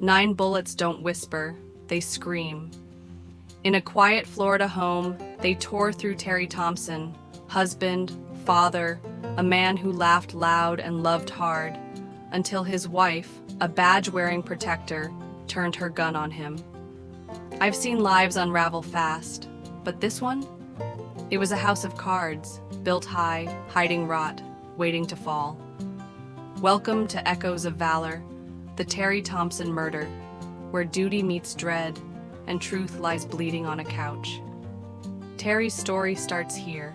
9 bullets don't whisper, they scream. In a quiet Florida home, they tore through Terry Thompson, husband, father, a man who laughed loud and loved hard, until his wife, a badge-wearing protector, turned her gun on him. I've seen lives unravel fast, but this one? It was a house of cards, built high, hiding rot, waiting to fall. Welcome to Echoes of Valor, the Terry Thompson murder, where duty meets dread and truth lies bleeding on a couch. Terry's story starts here,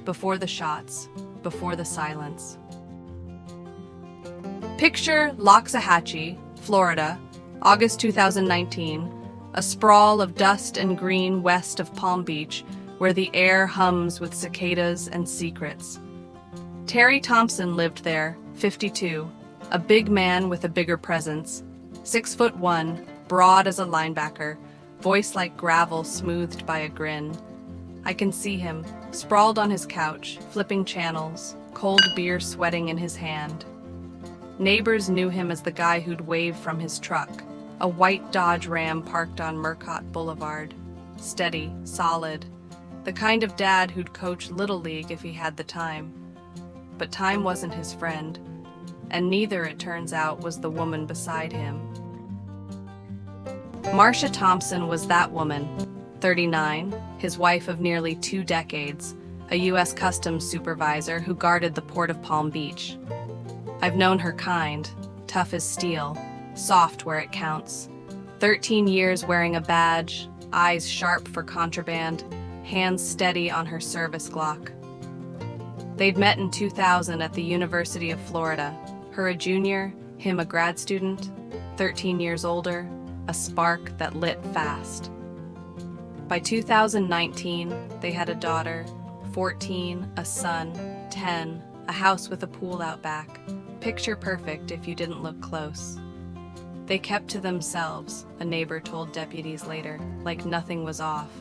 before the shots, before the silence. Picture Loxahatchee, Florida, August 2019, a sprawl of dust and green west of Palm Beach, where the air hums with cicadas and secrets. Terry Thompson lived there, 52, a big man with a bigger presence, 6'1", broad as a linebacker, voice like gravel smoothed by a grin. I can see him, sprawled on his couch, flipping channels, cold beer sweating in his hand. Neighbors knew him as the guy who'd wave from his truck, a white Dodge Ram parked on Murcott Boulevard. Steady, solid, the kind of dad who'd coach Little League if he had the time. But time wasn't his friend, and neither, it turns out, was the woman beside him. Marcia Thompson was that woman, 39, his wife of nearly 2 decades, a U.S. Customs supervisor who guarded the port of Palm Beach. I've known her kind, tough as steel, soft where it counts. 13 years wearing a badge, eyes sharp for contraband, hands steady on her service Glock. They'd met in 2000 at the University of Florida, her a junior, him a grad student, 13 years older, a spark that lit fast. By 2019, they had a daughter, 14, a son, 10, a house with a pool out back. Picture perfect if you didn't look close. They kept to themselves, a neighbor told deputies later, like nothing was off.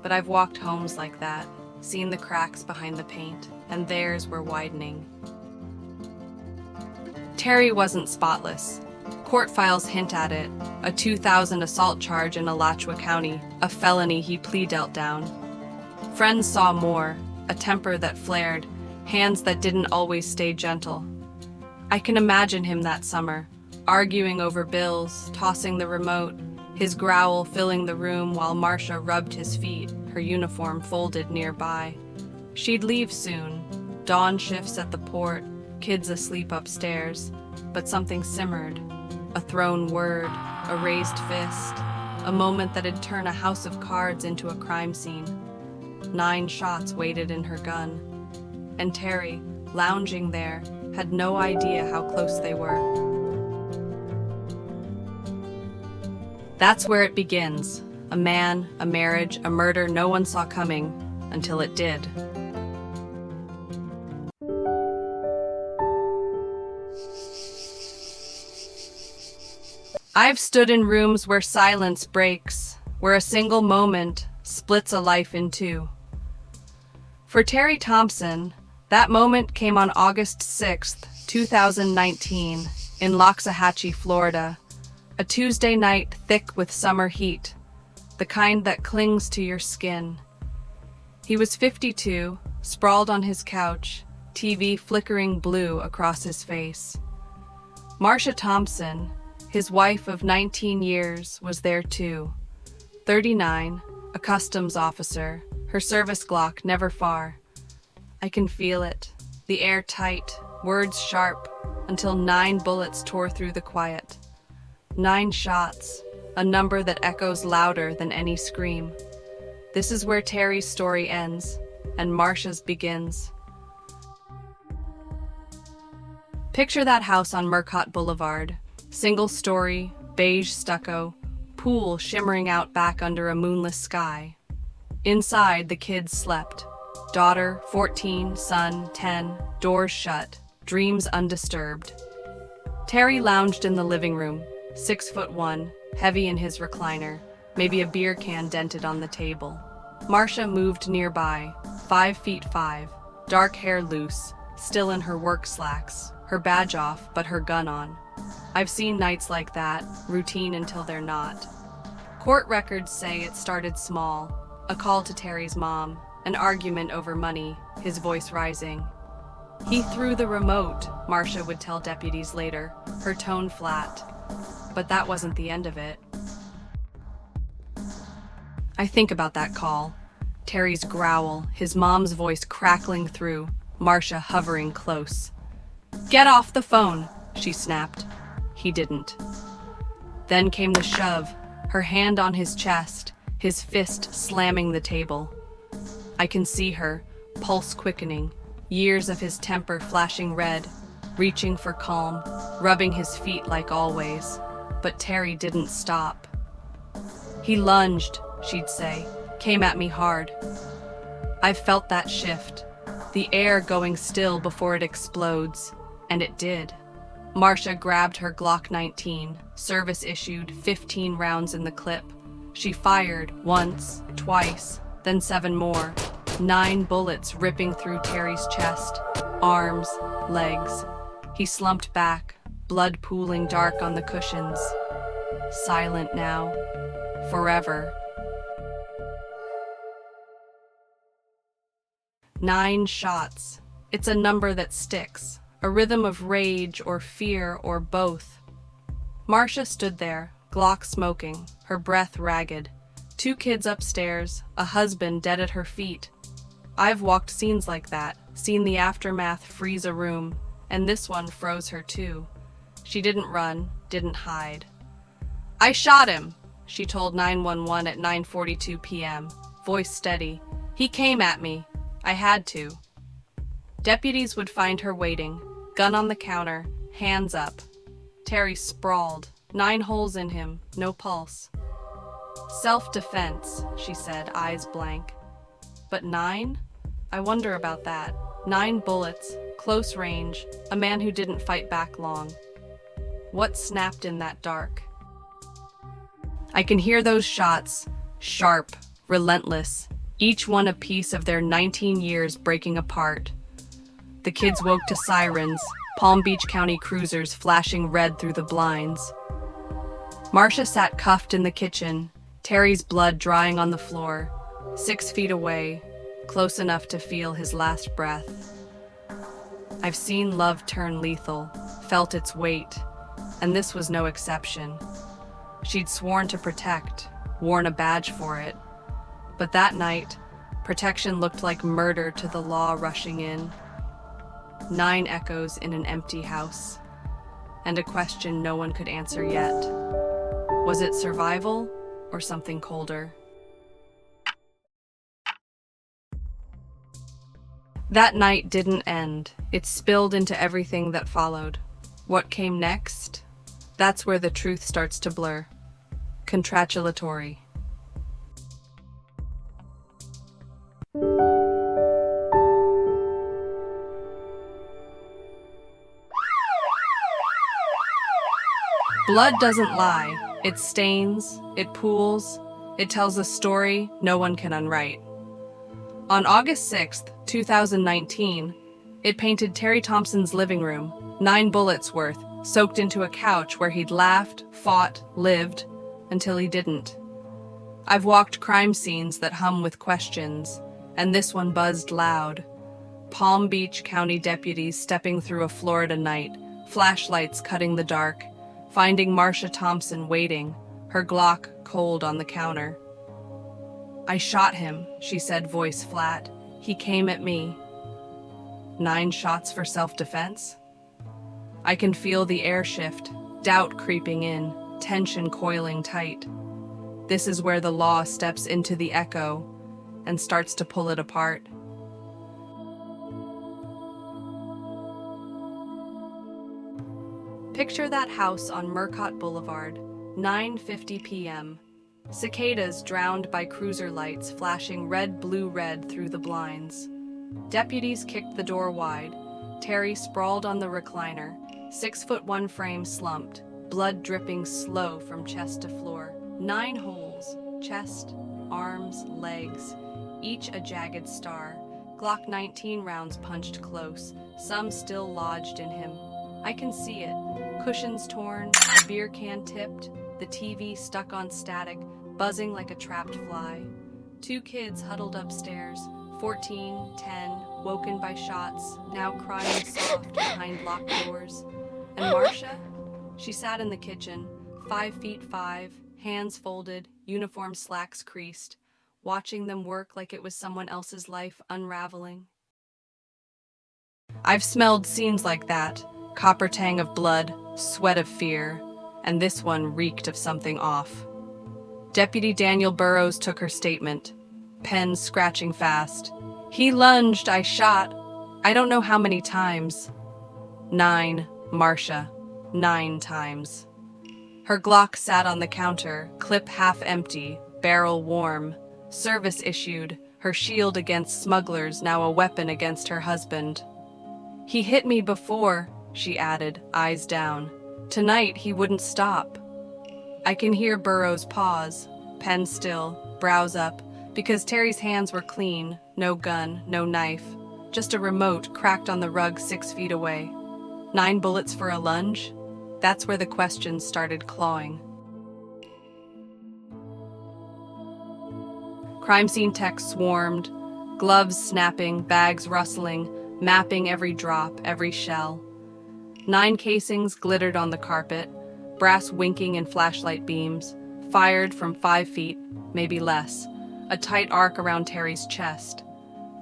But I've walked homes like that, seen the cracks behind the paint, and theirs were widening. Terry wasn't spotless. Court files hint at it, a 2000 assault charge in Alachua County, a felony he plea dealt down. Friends saw more, a temper that flared, hands that didn't always stay gentle. I can imagine him that summer, arguing over bills, tossing the remote, his growl filling the room while Marcia rubbed his feet, her uniform folded nearby. She'd leave soon, dawn shifts at the port, kids asleep upstairs, but something simmered. A thrown word, a raised fist, a moment that'd turn a house of cards into a crime scene. 9 shots waited in her gun. And Terry, lounging there, had no idea how close they were. That's where it begins. A man, a marriage, a murder no one saw coming, until it did. I've stood in rooms where silence breaks, where a single moment splits a life in two. For Terry Thompson, that moment came on August 6th, 2019, in Loxahatchee, Florida, a Tuesday night thick with summer heat, the kind that clings to your skin. He was 52, sprawled on his couch, TV flickering blue across his face. Marcia Thompson, his wife of 19 years, was there too. 39, a customs officer, her service Glock never far. I can feel it, the air tight, words sharp, until 9 bullets tore through the quiet. 9 shots, a number that echoes louder than any scream. This is where Terry's story ends, and Marcia's begins. Picture that house on Murcott Boulevard. Single story, beige stucco, pool shimmering out back under a moonless sky. Inside, the kids slept. Daughter, 14, son, 10, doors shut, dreams undisturbed. Terry lounged in the living room, 6'1", heavy in his recliner, maybe a beer can dented on the table. Marcia moved nearby, 5'5", dark hair loose, still in her work slacks, her badge off but her gun on. I've seen nights like that, routine until they're not. Court records say it started small. A call to Terry's mom, an argument over money, his voice rising. "He threw the remote," Marcia would tell deputies later, her tone flat. But that wasn't the end of it. I think about that call. Terry's growl, his mom's voice crackling through, Marcia hovering close. "Get off the phone," she snapped. He didn't. Then came the shove, her hand on his chest, his fist slamming the table. I can see her, pulse quickening, years of his temper flashing red, reaching for calm, rubbing his feet like always. But Terry didn't stop. "He lunged," she'd say, "came at me hard." I've felt that shift, the air going still before it explodes, and it did. Marcia grabbed her Glock 19, service issued, 15 rounds in the clip. She fired once, twice, then 7 more, 9 bullets ripping through Terry's chest, arms, legs. He slumped back, blood pooling dark on the cushions. Silent now, forever. 9 shots. It's a number that sticks, a rhythm of rage or fear or both. Marcia stood there, Glock smoking, her breath ragged. 2 kids upstairs, a husband dead at her feet. I've walked scenes like that, seen the aftermath freeze a room, and this one froze her too. She didn't run, didn't hide. "I shot him," she told 911 at 9:42 p.m., voice steady. "He came at me. I had to." Deputies would find her waiting, gun on the counter, hands up. Terry sprawled, 9 holes in him, no pulse. "Self-defense," she said, eyes blank. But 9? I wonder about that. 9 bullets, close range, a man who didn't fight back long. What snapped in that dark? I can hear those shots, sharp, relentless, each one a piece of their 19 years breaking apart. The kids woke to sirens, Palm Beach County cruisers flashing red through the blinds. Marcia sat cuffed in the kitchen, Terry's blood drying on the floor, 6 feet away, close enough to feel his last breath. I've seen love turn lethal, felt its weight, and this was no exception. She'd sworn to protect, worn a badge for it. But that night, protection looked like murder to the law rushing in. 9 echoes in an empty house, and a question no one could answer yet. Was it survival or something colder? That night didn't end. It spilled into everything that followed. What came next? That's where the truth starts to blur. Congratulatory. Blood doesn't lie. It stains, it pools, it tells a story no one can unwrite. On August 6th, 2019, it painted Terry Thompson's living room, 9 bullets worth, soaked into a couch where he'd laughed, fought, lived, until he didn't. I've walked crime scenes that hum with questions, and this one buzzed loud. Palm Beach County deputies stepping through a Florida night, flashlights cutting the dark, finding Marcia Thompson waiting, her Glock cold on the counter. "I shot him," she said, voice flat. "He came at me." 9 shots for self-defense? I can feel the air shift, doubt creeping in, tension coiling tight. This is where the law steps into the echo and starts to pull it apart. Picture that house on Murcott Boulevard, 9:50 p.m. Cicadas drowned by cruiser lights flashing red, blue, red through the blinds. Deputies kicked the door wide. Terry sprawled on the recliner, 6'1" frame slumped, blood dripping slow from chest to floor. 9 holes, chest, arms, legs, each a jagged star. Glock 19 rounds punched close, some still lodged in him. I can see it. Cushions torn, the beer can tipped, the TV stuck on static, buzzing like a trapped fly. 2 kids huddled upstairs, 14, 10, woken by shots, now crying soft behind locked doors. And Marcia? She sat in the kitchen, 5'5", hands folded, uniform slacks creased, watching them work like it was someone else's life unraveling. I've smelled scenes like that, copper tang of blood, sweat of fear, and this one reeked of something off. Deputy Daniel Burrows took her statement, pen scratching fast. He lunged, I shot. I don't know how many times. 9, Marcia. 9 times. Her Glock sat on the counter, clip half empty, barrel warm. Service issued, her shield against smugglers, now a weapon against her husband. He hit me before, she added, eyes down. Tonight he wouldn't stop. I can hear Burrows pause, pen still, brows up, because Terry's hands were clean, no gun, no knife, just a remote cracked on the rug 6 feet away. 9 bullets for a lunge? That's where the questions started clawing. Crime scene techs swarmed, gloves snapping, bags rustling, mapping every drop, every shell. 9 casings glittered on the carpet, brass winking in flashlight beams, fired from 5 feet, maybe less, a tight arc around Terry's chest.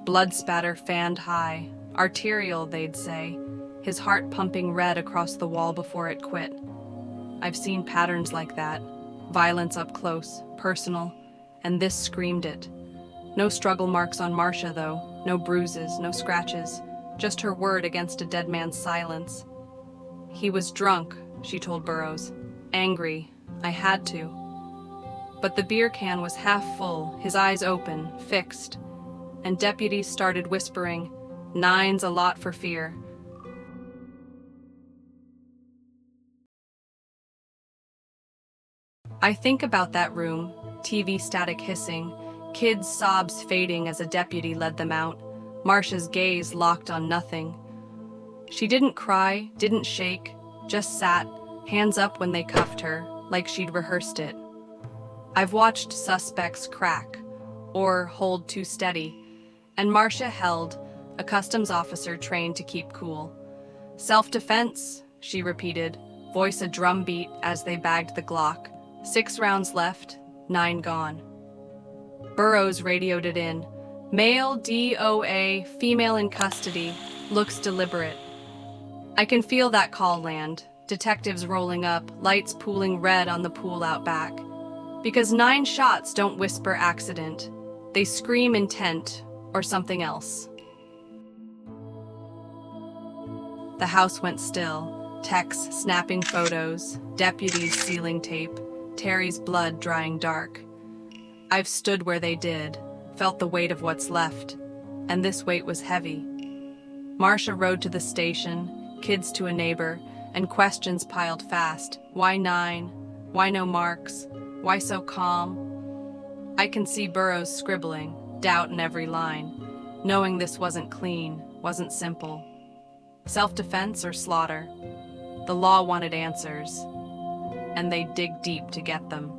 Blood spatter fanned high, arterial, they'd say, his heart pumping red across the wall before it quit. I've seen patterns like that, violence up close, personal, and this screamed it. No struggle marks on Marcia, though, no bruises, no scratches, just her word against a dead man's silence. He was drunk, she told Burrows. Angry. I had to. But the beer can was half full, his eyes open, fixed, and deputies started whispering, 9's a lot for fear. I think about that room, TV static hissing, kids' sobs fading as a deputy led them out, Marcia's gaze locked on nothing. She didn't cry, didn't shake, just sat, hands up when they cuffed her, like she'd rehearsed it. I've watched suspects crack, or hold too steady, and Marcia held, a customs officer trained to keep cool. Self-defense, she repeated, voice a drumbeat as they bagged the Glock. 6 rounds left, 9 gone. Burrows radioed it in. Male DOA, female in custody, looks deliberate. I can feel that call land, detectives rolling up, lights pooling red on the pool out back. Because 9 shots don't whisper accident. They scream intent or something else. The house went still, techs snapping photos, deputies sealing tape, Terry's blood drying dark. I've stood where they did, felt the weight of what's left, and this weight was heavy. Marcia rode to the station, kids to a neighbor, and questions piled fast. Why 9? Why no marks? Why so calm? I can see Burrows scribbling, doubt in every line, knowing this wasn't clean, wasn't simple. Self-defense or slaughter? The law wanted answers, and they dig deep to get them.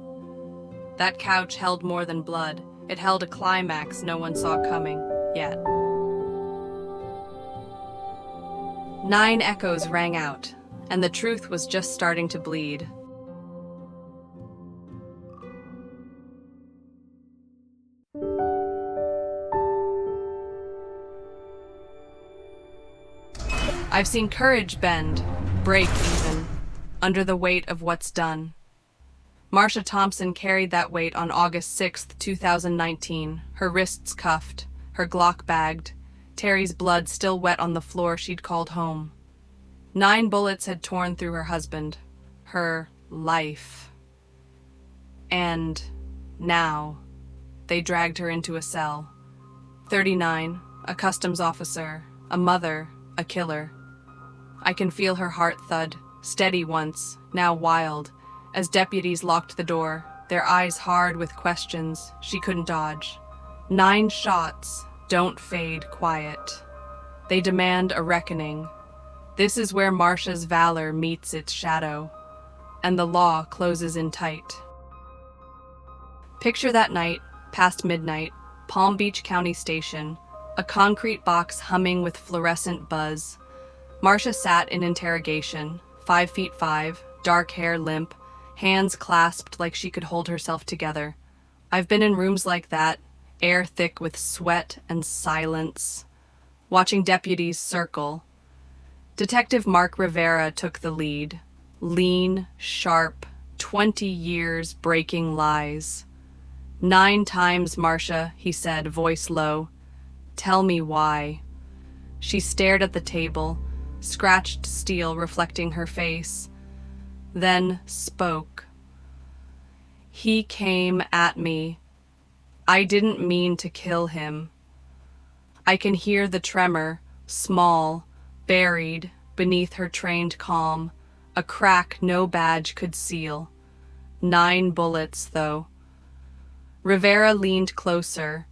That couch held more than blood. It held a climax no one saw coming, yet. 9 echoes rang out, and the truth was just starting to bleed. I've seen courage bend, break even, under the weight of what's done. Marcia Thompson carried that weight on August 6, 2019, her wrists cuffed, her Glock bagged, Terry's blood still wet on the floor she'd called home. 9 bullets had torn through her husband, her life. And now, they dragged her into a cell. 39, a customs officer, a mother, a killer. I can feel her heart thud, steady once, now wild, as deputies locked the door, their eyes hard with questions she couldn't dodge. 9 shots don't fade quiet. They demand a reckoning. This is where Marcia's valor meets its shadow, and the law closes in tight. Picture that night, past midnight, Palm Beach County Station, a concrete box humming with fluorescent buzz. Marcia sat in interrogation, 5'5", dark hair limp, hands clasped like she could hold herself together. I've been in rooms like that, air thick with sweat and silence, watching deputies circle. Detective Mark Rivera took the lead. Lean, sharp, 20 years breaking lies. 9 times, Marcia, he said, voice low. Tell me why. She stared at the table, scratched steel reflecting her face, then spoke. He came at me. I didn't mean to kill him. I can hear the tremor, small, buried beneath her trained calm, a crack no badge could seal. 9 bullets, though. Rivera leaned closer.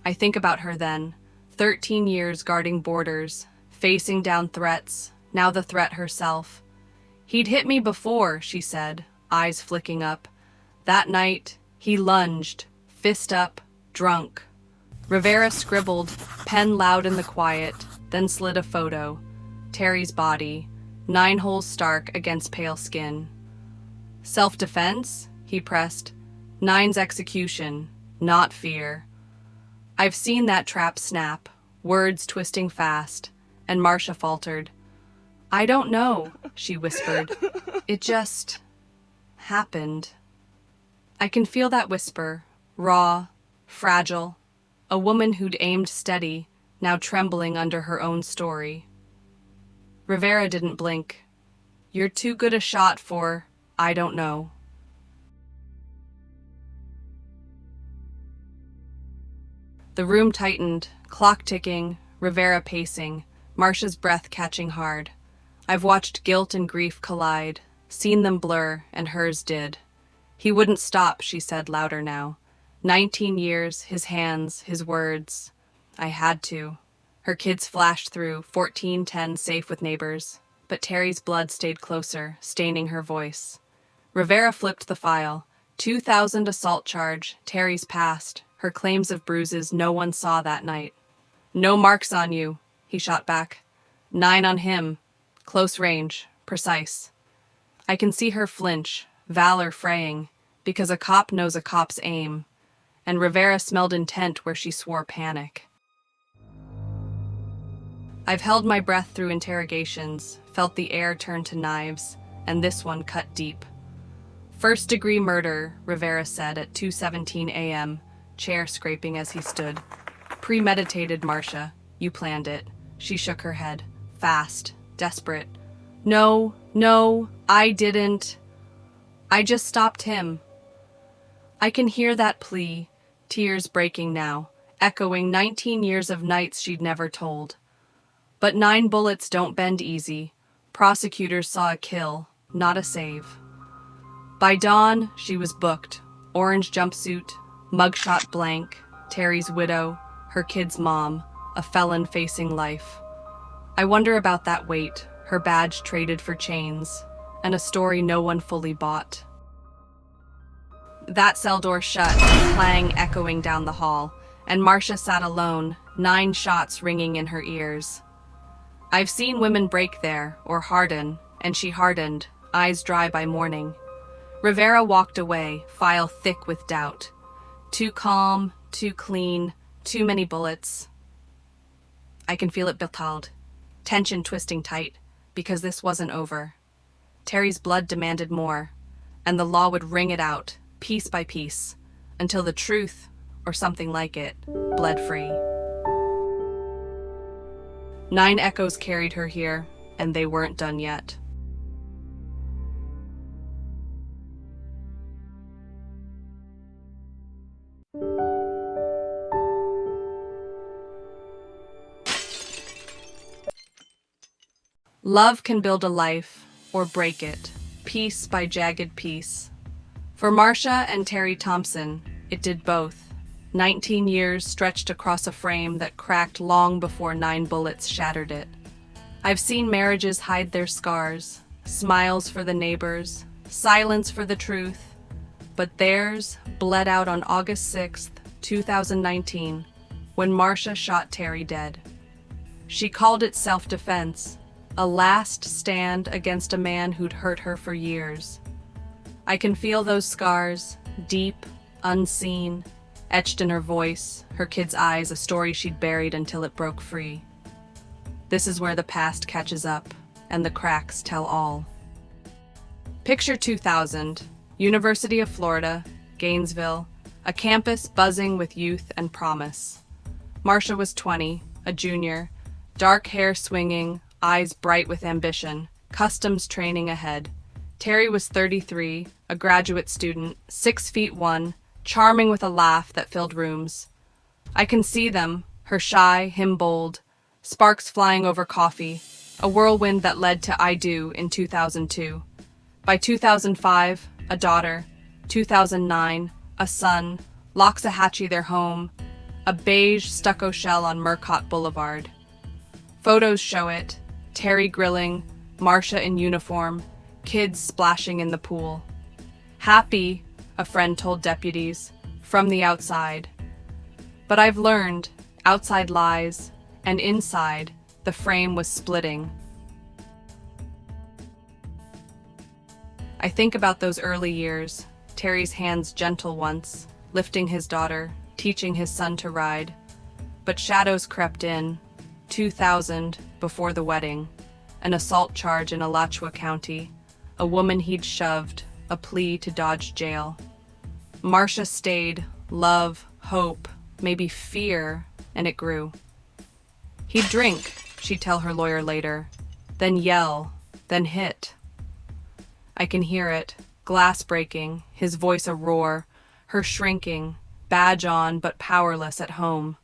I think about her then, 13 years guarding borders, facing down threats, now the threat herself. He'd hit me before, she said, eyes flicking up. That night, he lunged, fist up, drunk. Rivera scribbled, pen loud in the quiet, then slid a photo. Terry's body, 9 holes stark against pale skin. Self-defense? He pressed. 9's execution, not fear. I've seen that trap snap, words twisting fast, and Marcia faltered. I don't know, she whispered. It just happened. I can feel that whisper, raw, fragile, a woman who'd aimed steady, now trembling under her own story. Rivera didn't blink. You're too good a shot for, I don't know. The room tightened, clock ticking, Rivera pacing, Marcia's breath catching hard. I've watched guilt and grief collide, seen them blur, and hers did. He wouldn't stop, she said louder now. 19 years, his hands, his words. I had to. Her kids flashed through, 14, 10, safe with neighbors. But Terry's blood stayed closer, staining her voice. Rivera flipped the file. 2000 assault charge, Terry's past. Her claims of bruises no one saw that night. No marks on you, he shot back. 9 on him. Close range, precise. I can see her flinch, valor fraying, because a cop knows a cop's aim. And Rivera smelled intent where she swore panic. I've held my breath through interrogations, felt the air turn to knives, and this one cut deep. First-degree murder, Rivera said at 2:17 a.m., chair scraping as he stood. Premeditated, Marcia. You planned it. She shook her head. Fast. Desperate. No, I didn't. I just stopped him. I can hear that plea, tears breaking now, echoing 19 years of nights she'd never told. But 9 bullets don't bend easy. Prosecutors saw a kill, not a save. By dawn, she was booked. Orange jumpsuit, mugshot blank, Terry's widow, her kid's mom, a felon facing life. I wonder about that weight, her badge traded for chains, and a story no one fully bought. That cell door shut, clang echoing down the hall, and Marcia sat alone, 9 shots ringing in her ears. I've seen women break there, or harden, and she hardened, eyes dry by morning. Rivera walked away, file thick with doubt. Too calm, too clean, too many bullets. I can feel it betald, tension twisting tight, because this wasn't over. Terry's blood demanded more, and the law would wring it out, piece by piece, until the truth, or something like it, bled free. 9 echoes carried her here, and they weren't done yet. Love can build a life, or break it, piece by jagged piece. For Marcia and Terry Thompson, it did both. 19 years stretched across a frame that cracked long before 9 bullets shattered it. I've seen marriages hide their scars, smiles for the neighbors, silence for the truth, but theirs bled out on August 6th, 2019, when Marcia shot Terry dead. She called it self-defense, a last stand against a man who'd hurt her for years. I can feel those scars, deep, unseen, etched in her voice, her kids' eyes, a story she'd buried until it broke free. This is where the past catches up, and the cracks tell all. Picture 2000, University of Florida, Gainesville, a campus buzzing with youth and promise. Marcia was 20, a junior, dark hair swinging, eyes bright with ambition, customs training ahead. Terry was 33, a graduate student, 6'1", charming with a laugh that filled rooms. I can see them, her shy, him bold, sparks flying over coffee, a whirlwind that led to I Do in 2002. By 2005, a daughter. 2009, a son. Loxahatchee their home. A beige stucco shell on Murcott Boulevard. Photos show it. Terry grilling, Marcia in uniform, kids splashing in the pool. Happy, a friend told deputies, from the outside. But I've learned, outside lies, and inside, the frame was splitting. I think about those early years, Terry's hands gentle once, lifting his daughter, teaching his son to ride. But shadows crept in. 2000, before the wedding, an assault charge in Alachua County, a woman he'd shoved, a plea to dodge jail. Marcia stayed, love, hope, maybe fear, and it grew. He'd drink, she'd tell her lawyer later, then yell, then hit. I can hear it, glass breaking, his voice a roar, her shrinking, badge on but powerless at home.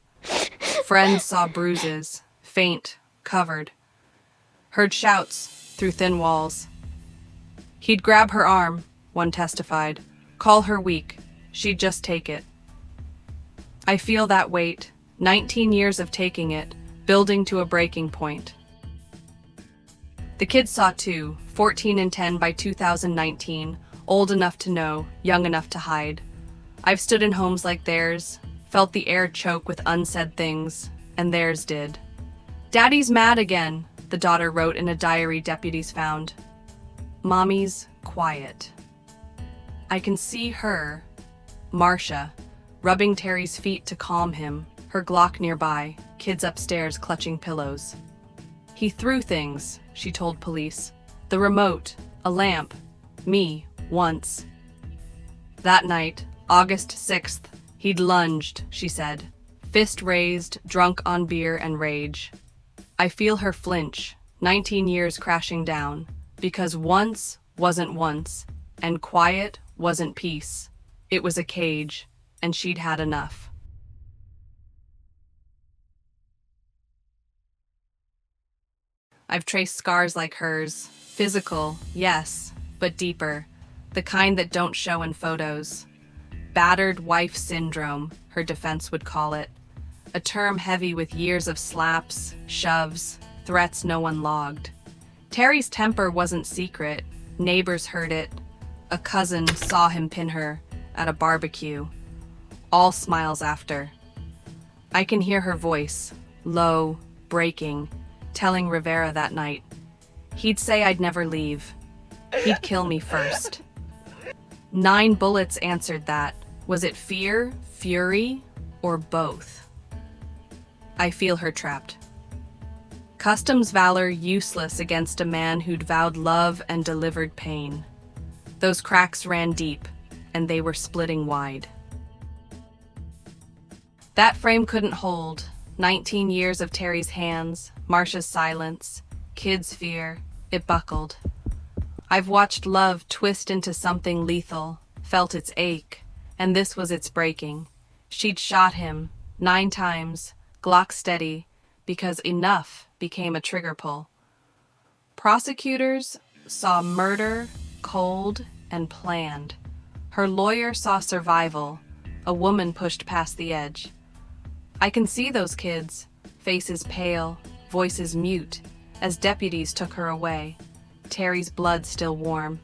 Friends saw bruises, faint, covered. Heard shouts through thin walls. He'd grab her arm, one testified, call her weak, she'd just take it. I feel that weight, 19 years of taking it, building to a breaking point. The kids saw too, 14 and 10 by 2019, old enough to know, young enough to hide. I've stood in homes like theirs, felt the air choke with unsaid things, and theirs did. Daddy's mad again, the daughter wrote in a diary deputies found. Mommy's quiet. I can see her, Marcia, rubbing Terry's feet to calm him, her Glock nearby, kids upstairs clutching pillows. He threw things, she told police. The remote, a lamp, me, once. That night, August 6th, he'd lunged, she said, fist raised, drunk on beer and rage. I feel her flinch, 19 years crashing down, because once wasn't once, and quiet wasn't peace. It was a cage, and she'd had enough. I've traced scars like hers, physical, yes, but deeper, the kind that don't show in photos. Battered wife syndrome, her defense would call it, a term heavy with years of slaps, shoves, threats no one logged. Terry's temper wasn't secret, neighbors heard it. A cousin saw him pin her at a barbecue. All smiles after. I can hear her voice, low, breaking, telling Rivera that night. He'd say I'd never leave. He'd kill me first. 9 bullets answered that. Was it fear, fury, or both? I feel her trapped. Customs valor useless against a man who'd vowed love and delivered pain. Those cracks ran deep, and they were splitting wide. That frame couldn't hold. 19 years of Terry's hands, Marcia's silence, kids' fear, it buckled. I've watched love twist into something lethal, felt its ache, and this was its breaking. She'd shot him, 9 times, Glock steady, because enough became a trigger pull. Prosecutors saw murder, cold, and planned. Her lawyer saw survival, a woman pushed past the edge. I can see those kids, faces pale, voices mute, as deputies took her away, Terry's blood still warm.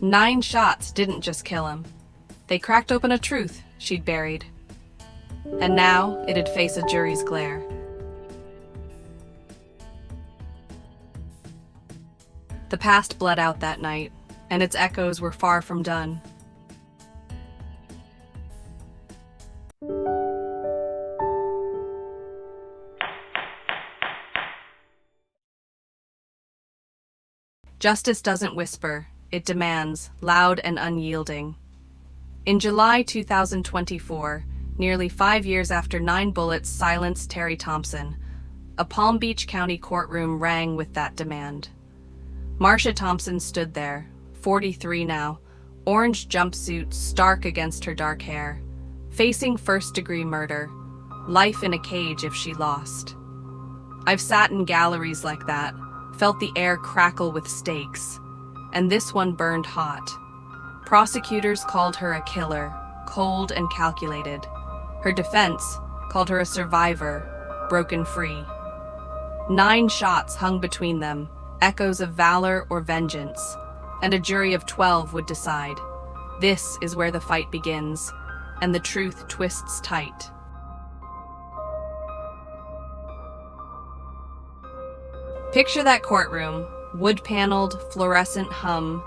9 shots didn't just kill him. They cracked open a truth she'd buried. And now it'd face a jury's glare. The past bled out that night, and its echoes were far from done. Justice doesn't whisper, it demands, loud and unyielding. In July 2024, nearly 5 years after 9 bullets silenced Terry Thompson, a Palm Beach County courtroom rang with that demand. Marcia Thompson stood there, 43 now, orange jumpsuit stark against her dark hair, facing first-degree murder, life in a cage if she lost. I've sat in galleries like that, felt the air crackle with stakes, and this one burned hot. Prosecutors called her a killer, cold and calculated. Her defense called her a survivor, broken free. 9 shots hung between them, echoes of valor or vengeance, and a jury of 12 would decide. This is where the fight begins, and the truth twists tight. Picture that courtroom, wood-paneled, fluorescent hum,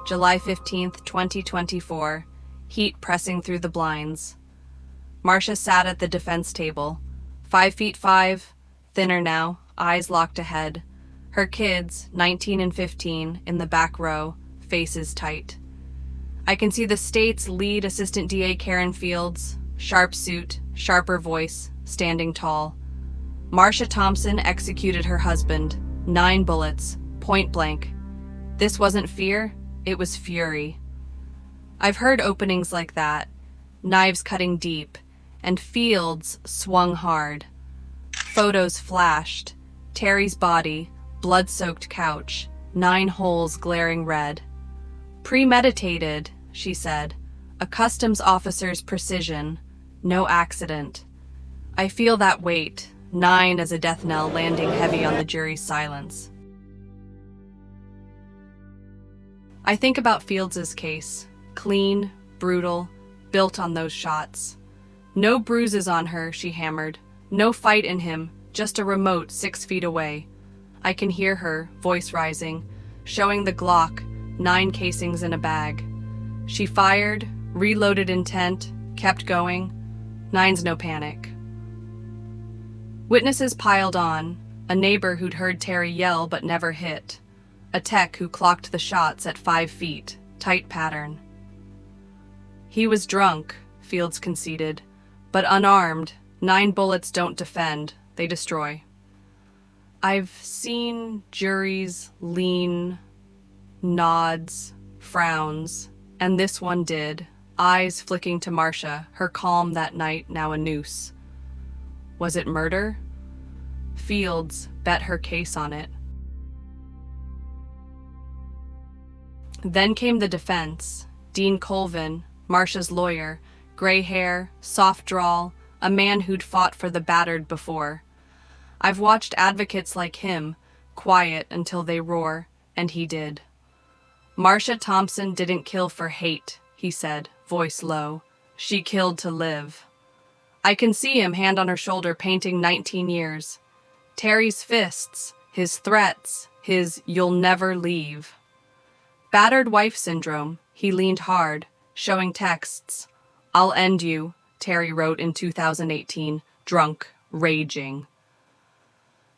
July 15th, 2024, heat pressing through the blinds. Marcia sat at the defense table, 5'5", thinner now, eyes locked ahead. Her kids, 19 and 15, in the back row, faces tight. I can see the state's lead assistant DA Karen Fields, sharp suit, sharper voice, standing tall. Marcia Thompson executed her husband, 9 bullets, point blank. This wasn't fear, it was fury. I've heard openings like that, knives cutting deep, and Fields swung hard. Photos flashed, Terry's body, blood-soaked couch, 9 holes glaring red. Premeditated, she said, a customs officer's precision, no accident. I feel that weight, 9 as a death knell landing heavy on the jury's silence. I think about Fields' case, clean, brutal, built on those shots. No bruises on her, she hammered. No fight in him, just a remote 6 feet away. I can hear her, voice rising, showing the Glock, 9 casings in a bag. She fired, reloaded intent, kept going. 9's no panic. Witnesses piled on, a neighbor who'd heard Terry yell but never hit. A tech who clocked the shots at 5 feet, tight pattern. He was drunk, Fields conceded, but unarmed. 9 bullets don't defend, they destroy. I've seen juries lean, nods, frowns, and this one did, eyes flicking to Marcia, her calm that night now a noose. Was it murder? Fields bet her case on it. Then came the defense. Dean Colvin, Marcia's lawyer, gray hair, soft drawl, a man who'd fought for the battered before. I've watched advocates like him, quiet until they roar, and he did. Marcia Thompson didn't kill for hate, he said, voice low. She killed to live. I can see him, hand on her shoulder, painting 19 years. Terry's fists, his threats, his "you'll never leave." Battered wife syndrome, he leaned hard, showing texts. "I'll end you," Terry wrote in 2018, drunk, raging.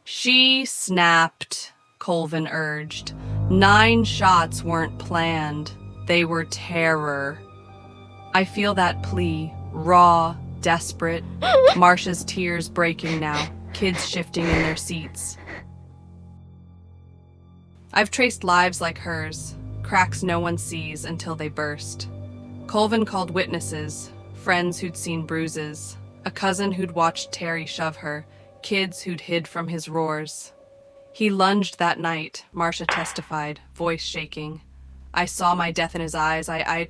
She snapped, Colvin urged. 9 shots weren't planned. They were terror. I feel that plea, raw, desperate. Marcia's tears breaking now, kids shifting in their seats. I've traced lives like hers, cracks no one sees until they burst. Colvin called witnesses, friends who'd seen bruises, a cousin who'd watched Terry shove her, kids who'd hid from his roars. He lunged that night, Marcia testified, voice shaking. I saw my death in his eyes. I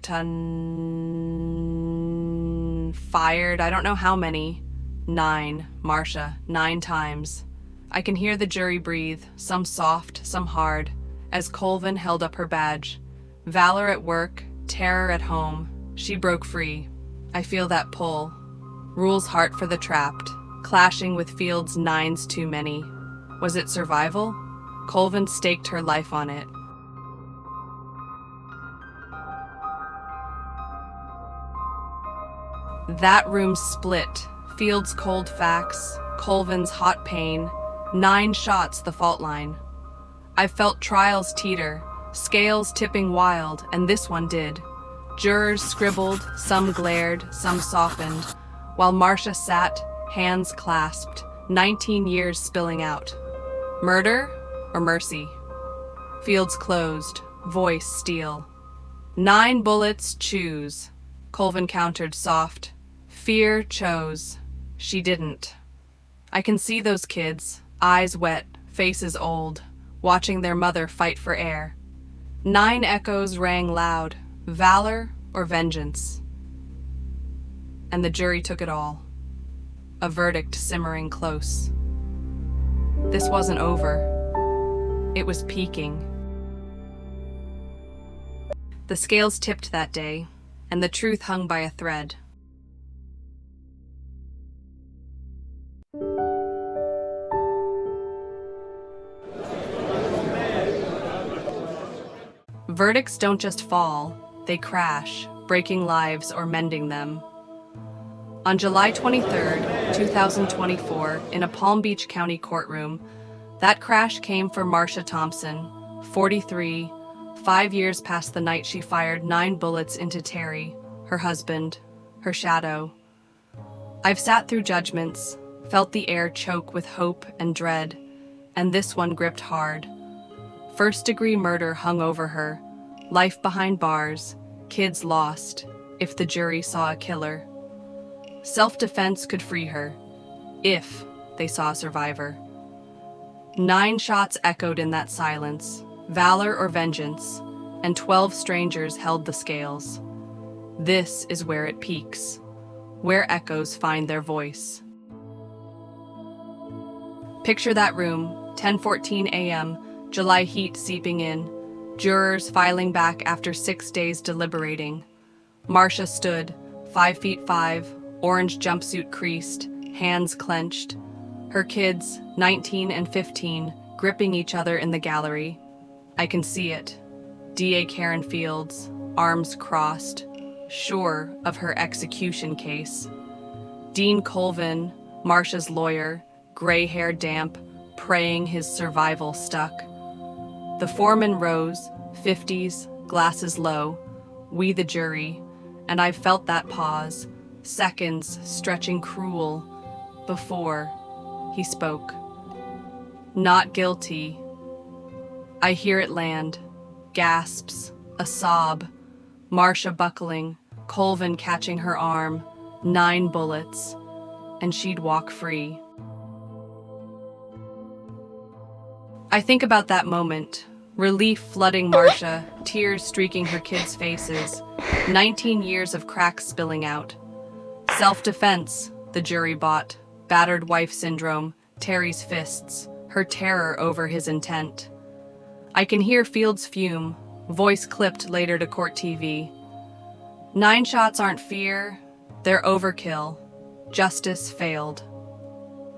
fired, I don't know how many. 9, Marcia, 9 times. I can hear the jury breathe, some soft, some hard, as Colvin held up her badge. Valor at work, terror at home. She broke free. I feel that pull. Rule's heart for the trapped, clashing with Field's 9s too many. Was it survival? Colvin staked her life on it. That room split. Field's cold facts, Colvin's hot pain. 9 shots the fault line. I felt trials teeter, scales tipping wild, and this one did. Jurors scribbled, some glared, some softened, while Marcia sat, hands clasped, 19 years spilling out. Murder or mercy? Fields closed, voice steel. 9 bullets, choose. Colvin countered soft. Fear chose. She didn't. I can see those kids, eyes wet, faces old, watching their mother fight for air. 9 echoes rang loud, valor or vengeance. And the jury took it all. A verdict simmering close. This wasn't over. It was peaking. The scales tipped that day, and the truth hung by a thread. Verdicts don't just fall, they crash, breaking lives or mending them. On July 23, 2024, in a Palm Beach County courtroom, that crash came for Marcia Thompson, 43, 5 years past the night she fired 9 bullets into Terry, her husband, her shadow. I've sat through judgments, felt the air choke with hope and dread, and this one gripped hard. First-degree murder hung over her, life behind bars, kids lost, if the jury saw a killer. Self-defense could free her, if they saw a survivor. 9 shots echoed in that silence, valor or vengeance, and 12 strangers held the scales. This is where it peaks, where echoes find their voice. Picture that room, 10:14 a.m., July heat seeping in, jurors filing back after 6 days deliberating. Marcia stood, 5'5", orange jumpsuit creased, hands clenched. Her kids, 19 and 15, gripping each other in the gallery. I can see it. DA Karen Fields, arms crossed, sure of her execution case. Dean Colvin, Marcia's lawyer, gray hair damp, praying his survival stuck. The foreman rose, 50s, glasses low, we the jury, and I felt that pause, seconds stretching cruel, before he spoke. Not guilty. I hear it land, gasps, a sob, Marcia buckling, Colvin catching her arm, 9 bullets, and she'd walk free. I think about that moment, relief flooding Marcia, tears streaking her kids' faces, 19 years of cracks spilling out. Self-defense, the jury bought, battered wife syndrome, Terry's fists, her terror over his intent. I can hear Fields fume, voice clipped later to court TV. 9 shots aren't fear, they're overkill. Justice failed.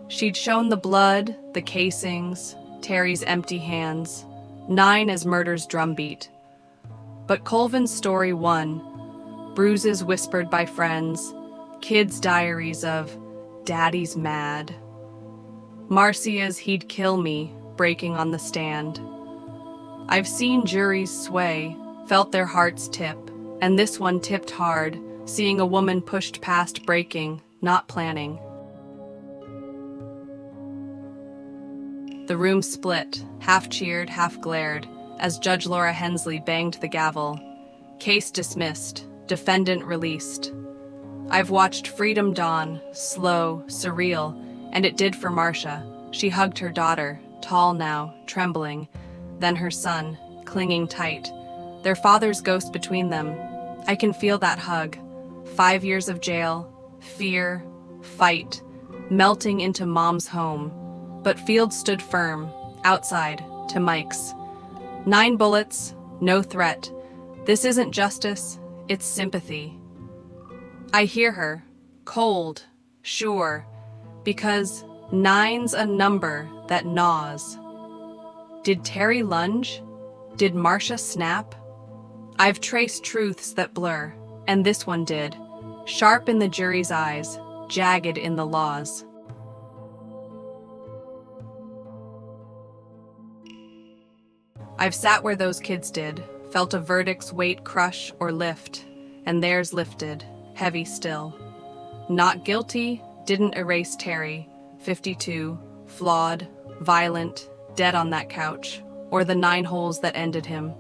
She'd shown the blood, the casings, Terry's empty hands, 9 as murder's drumbeat. But Colvin's story won. Bruises whispered by friends, kids' diaries of "Daddy's mad." Marcia's "he'd kill me" breaking on the stand. I've seen juries sway, felt their hearts tip, and this one tipped hard, seeing a woman pushed past breaking, not planning. The room split, half cheered, half glared, as Judge Laura Hensley banged the gavel. Case dismissed, defendant released. I've watched freedom dawn, slow, surreal, and it did for Marcia. She hugged her daughter, tall now, trembling, then her son, clinging tight, their father's ghost between them. I can feel that hug. 5 years of jail, fear, fight, melting into Mom's home. But Fields stood firm, outside, to Mike's. 9 bullets, no threat. This isn't justice, it's sympathy. I hear her, cold, sure, because 9's a number that gnaws. Did Terry lunge? Did Marcia snap? I've traced truths that blur, and this one did. Sharp in the jury's eyes, jagged in the law's. I've sat where those kids did, felt a verdict's weight crush or lift, and theirs lifted, heavy still. Not guilty didn't erase Terry, 52, flawed, violent, dead on that couch, or the 9 holes that ended him.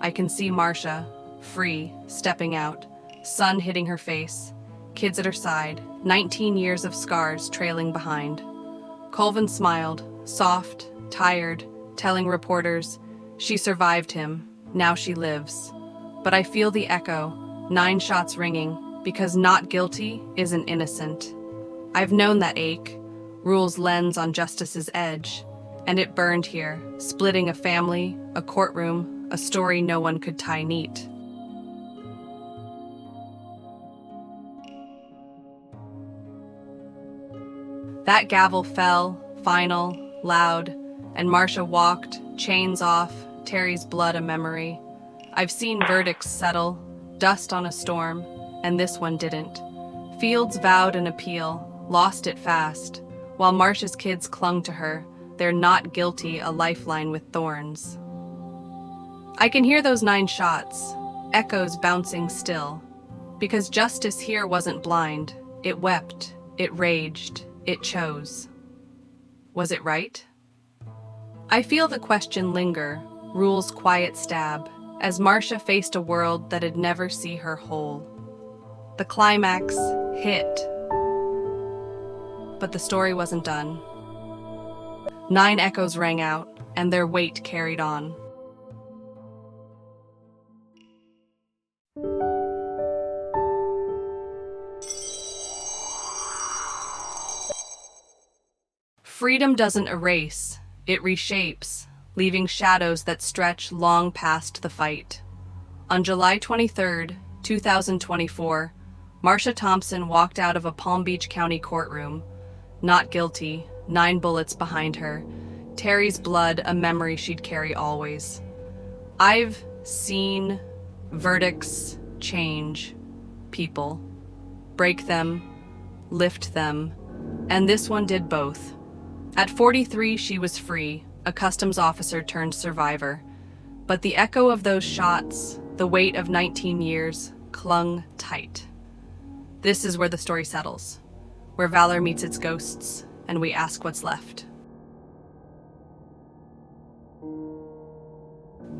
I can see Marcia, free, stepping out, sun hitting her face, kids at her side, 19 years of scars trailing behind. Colvin smiled, soft, tired, telling reporters, she survived him, now she lives. But I feel the echo, 9 shots ringing, because not guilty isn't innocent. I've known that ache, rule's lens on justice's edge, and it burned here, splitting a family, a courtroom, a story no one could tie neat. That gavel fell, final, loud, and Marcia walked, chains off, Terry's blood a memory. I've seen verdicts settle, dust on a storm, and this one didn't. Fields vowed an appeal, lost it fast, while Marcia's kids clung to her, their not guilty a lifeline with thorns. I can hear those 9 shots, echoes bouncing still, because justice here wasn't blind. It wept, it raged, it chose. Was it right? I feel the question linger, rule's quiet stab, as Marcia faced a world that'd never see her whole. The climax hit, but the story wasn't done. 9 echoes rang out, and their weight carried on. Freedom doesn't erase, it reshapes, leaving shadows that stretch long past the fight. On July 23, 2024, Marcia Thompson walked out of a Palm Beach County courtroom, not guilty, 9 bullets behind her, Terry's blood a memory she'd carry always. I've seen verdicts change people, break them, lift them, and this one did both. At 43, she was free, a customs officer turned survivor. But the echo of those shots, the weight of 19 years, clung tight. This is where the story settles, where valor meets its ghosts, and we ask what's left.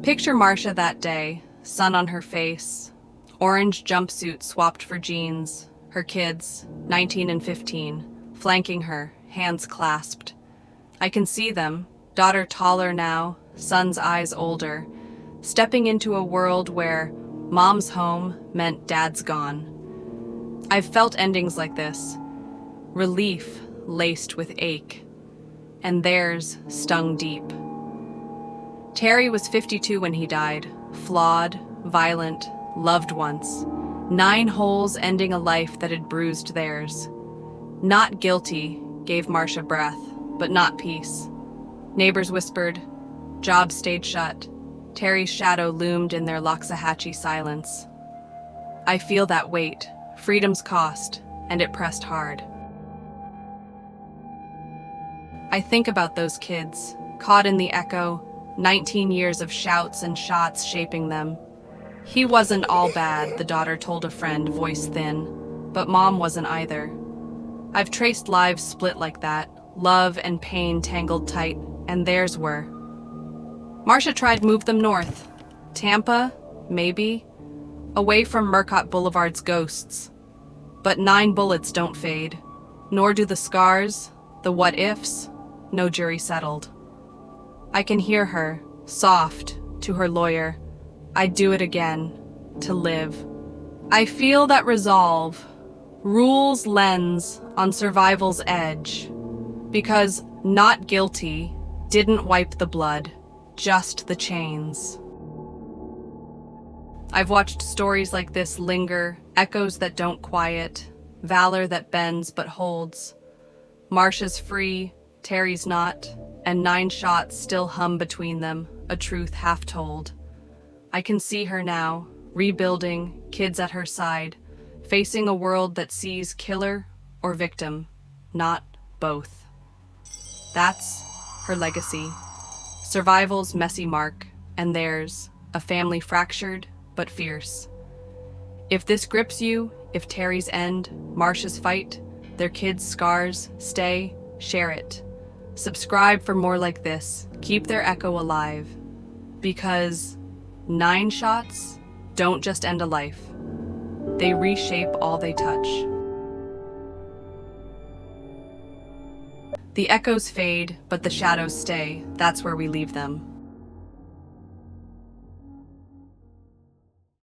Picture Marcia that day, sun on her face, orange jumpsuit swapped for jeans, her kids, 19 and 15, flanking her, hands clasped. I can see them, daughter taller now, son's eyes older, stepping into a world where mom's home meant dad's gone. I've felt endings like this, relief laced with ache, and theirs stung deep. Terry was 52 when he died, flawed, violent, loved once, 9 holes ending a life that had bruised theirs. Not guilty gave Marcia breath, but not peace. Neighbors whispered, jobs stayed shut. Terry's shadow loomed in their Loxahatchee silence. I feel that weight, freedom's cost, and it pressed hard. I think about those kids, caught in the echo, 19 years of shouts and shots shaping them. He wasn't all bad, the daughter told a friend, voice thin, but mom wasn't either. I've traced lives split like that, love and pain tangled tight, and theirs were. Marcia tried to move them north. Tampa, maybe, away from Murcott Boulevard's ghosts. But 9 bullets don't fade, nor do the scars, the what-ifs, no jury settled. I can hear her, soft, to her lawyer, I'd do it again, to live. I feel that resolve, Rules lens on survival's edge. Because not guilty didn't wipe the blood, just the chains. I've watched stories like this linger, echoes that don't quiet, valor that bends but holds. Marsha's free, Terry's not, and 9 shots still hum between them, a truth half told. I can see her now, rebuilding, kids at her side, facing a world that sees killer or victim, not both. That's her legacy. Survival's messy mark, and theirs, a family fractured but fierce. If this grips you, if Terry's end, Marsha's fight, their kids' scars, stay, share it. Subscribe for more like this. Keep their echo alive. Because 9 shots don't just end a life. They reshape all they touch. The echoes fade, but the shadows stay. That's where we leave them.